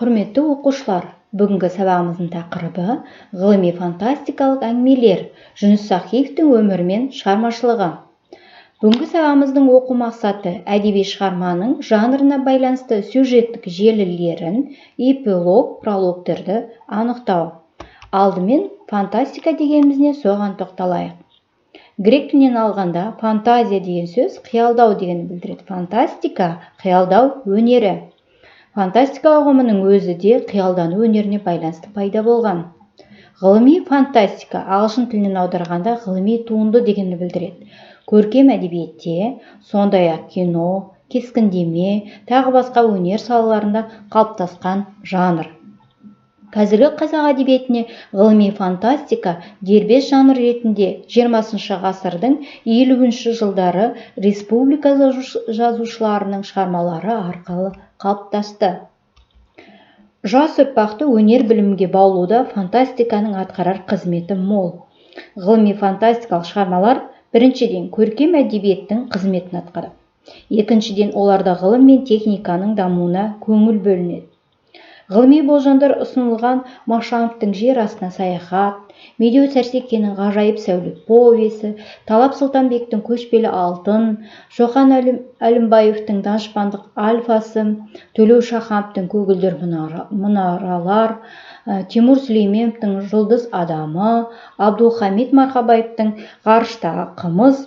Құрметті оқушылар, бүгінгі сабағымыздың тақырыбы ғылыми фантастикалық әңгімелер, Жүніс Сахиевтің өмірі мен шығармашылығы. Бүгінгі сабағымыздың оқу мақсаты әдеби шығарманың жанрына байланысты сюжеттік желілерін, эпилог, прологтерді анықтау. Алдымен фантастика дегенімізне соған тоқталайық. Грек тілінен алғанда фантазия деген сөз қиялдау дегенді білдіреді. Фантастика қиялдау өнері. Фантастика ұғымының өзі де қиялдану өнеріне байланысты пайда болған. Ғылыми фантастика ағылшын тілінен аударғанда ғылыми туынды дегенді білдіреді. Көркем әдебиетте, сондай-ақ кино, кескіндеме, тағы басқа өнер салаларында қалыптасқан жанр. Қазіргі қазақ әдебиетіне ғылыми фантастика дербес жанр ретінде 20 ғасырдың 50-ші жылдары республика жазушыларының шығармалары арқылы қалыптасты. Жас ұрпақты өнер білімге баулуда фантастиканың атқарар қызметі мол. Ғылыми фантастикалық шығармалар біріншіден көркем әдебиеттің қызметін атқарады. Екіншіден оларда ғылым мен техниканың дамуына көңіл бөлінеді. Ғылыми болжамдар ұсынылған Машановтың жер астына саяхат, Медеу Сәрсекенің ғажайып сәулет повесі, Талап Сұлтанбектің көшпелі алтын, Шоқан Әлімбаевтың данышпандық альфасы, Төлеу Шахановтың көгілдір мұнаралар, Тимур Сүлейменовтің жұлдыз адамы, Абдулхамид Марқабаевтың ғарыштағы қымыз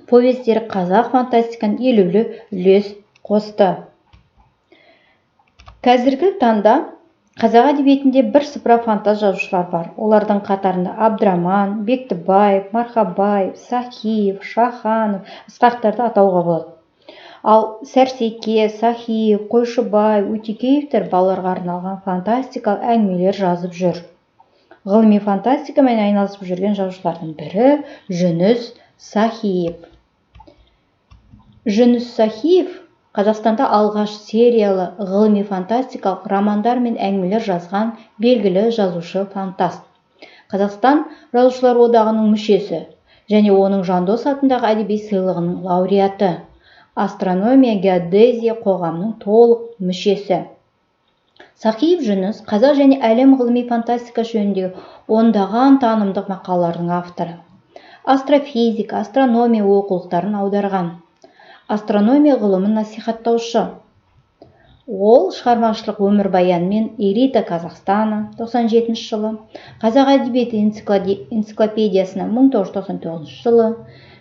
повестері қазақ фантастиканың елеулі үлес қосты. Қазіргі таңда қазақ әдебиетінде бірсыпыра фантаз жазушылар бар. Олардың қатарында Абдраман, Бектібаев, Марқабаев, Сахиев, Шаханов, Ысқақтарды атауға болады. Ал Сәрсеке, Сахиев, Қойшыбаев, Өтекеевтер балаларға арналған фантастикалық әңгімелер жазып жүр. Ғылыми фантастикамен айналысып жүрген жазушылардың бірі Жүніс Сахиев. Жүніс Сахиев Қазақстанда алғаш сериялы ғылыми фантастикалық романдар мен әңгімелер жазған белгілі жазушы-фантаст. Қазақстан жазушылар одағының мүшесі және оның Жандос атындағы әдеби сыйлығының лауреаты. Астрономия, геодезия қоғамының толық мүшесі. Сахиев Жүніс қазақ және әлем ғылыми фантастика жөніндегі ондаған танымдық мақалалардың авторы. Астрофизика, астрономия оқулықтарын аударған. Астрономия ғылымын насихаттаушы. Ол шығармашылық өмірбаянымен Эрита Казахстана 97 жылы, Қазақ әдебиеті энциклопедиясына 1999 жылы,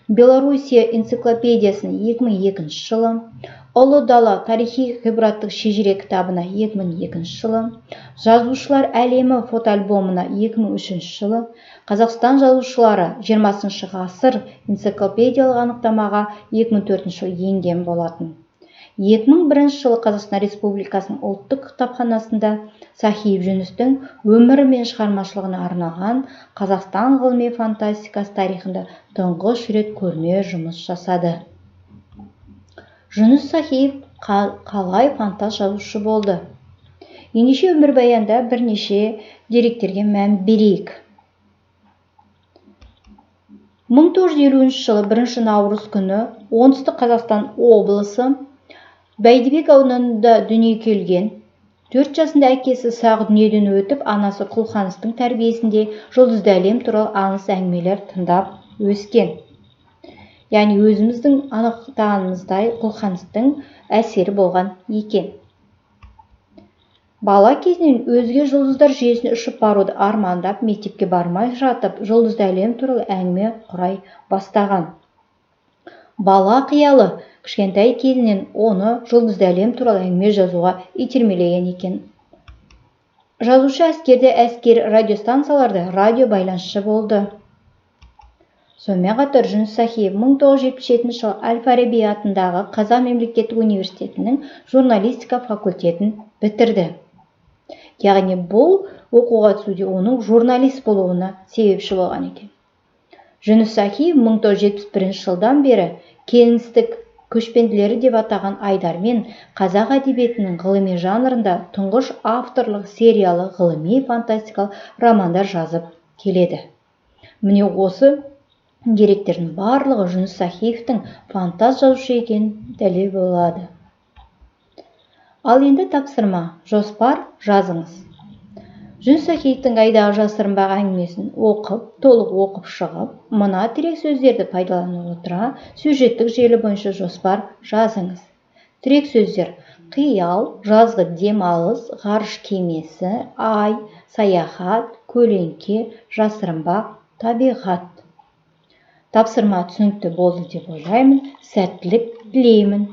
Белоруссия энциклопедиясына 2002 жылы, Ұлы дала тарихи ғибраттық шежіре кітабына 2002 жылы, Жазушылар әлемі фотоальбомына 2003 жылы, Қазақстан жазушылары 20 ғасыр энциклопедиялық анықтамаға 2004 жылы енген болатын. 2001 жылы Қазақстан Республикасының ұлттық кітапханасында Сахиев Жүністің өмірі мен шығармашылығына арналған Қазақстан ғылыми фантастикасы тарихында тұңғыш рет көрме жұмыс жасады. Жүніс Сахиев қалай фантаз жазушы болды? Ендеше өмірбаянда бірнеше деректерге мән берейік. 1950 жылы 1 наурыз күні оңтүстік Қазақстан облысы Бәйдібек ауданында дүниеге келген. 4 жасында әкесі сағы дүниеден өтіп, анасы Құлқаныстың тәрбиесінде жұлдызды әлем туралы аңыз әңгімелер тыңдап өскен. Яғни өзіміздің анықтағанымыздай Құлқаныстың әсері болған екен. Бала кезінен өзге жұлдыздар жүйесіне ұшып баруды армандап, мектепке бармай жатып, жұлдызды әлем туралы әңгіме құрай бастаған. Бала қиялы кішкентай кезінен оны жұлдызды әлем туралы әңгіме жазуға итермелеген екен. Жазушы әскерде әскери радиостанцияларда радио байланысшы болды. Сонымен қатар Жүніс Сахиев 1977 жылы Әл-Фараби атындағы Қазақ мемлекеттік университетінің журналистика факультетін бітірді. Яғни бұл оқуға түсуде оның журналист болуына себепші болған екен. Жүніс Сахиев 1971 жылдан бері кеңістік көшпенділері деп атаған Айдармен қазақ әдебиетінің ғылыми жанрында тұңғыш авторлық сериялы ғылыми фантастикалық романдар жазып келеді. Міне осы деректердің барлығы Жүніс Сахиевтің фантаз жазушы екенін дәлел болады. Ал енді тапсырма, жоспар жазыңыз. Жүнсахиевтің айдағы жасырынбақ әңгімесін толық оқып шығып, мына тірек сөздерді пайдалана отыра сюжеттік желі бойынша жоспар жазыңыз. Тірек сөздер: қиял, жазғы демалыс, ғарыш кемесі, ай, саяхат, көлеңке, жасырынбақ, табиғат. Тапсырма түсінікті болды деп ойлаймын. Сәттілік тілеймін.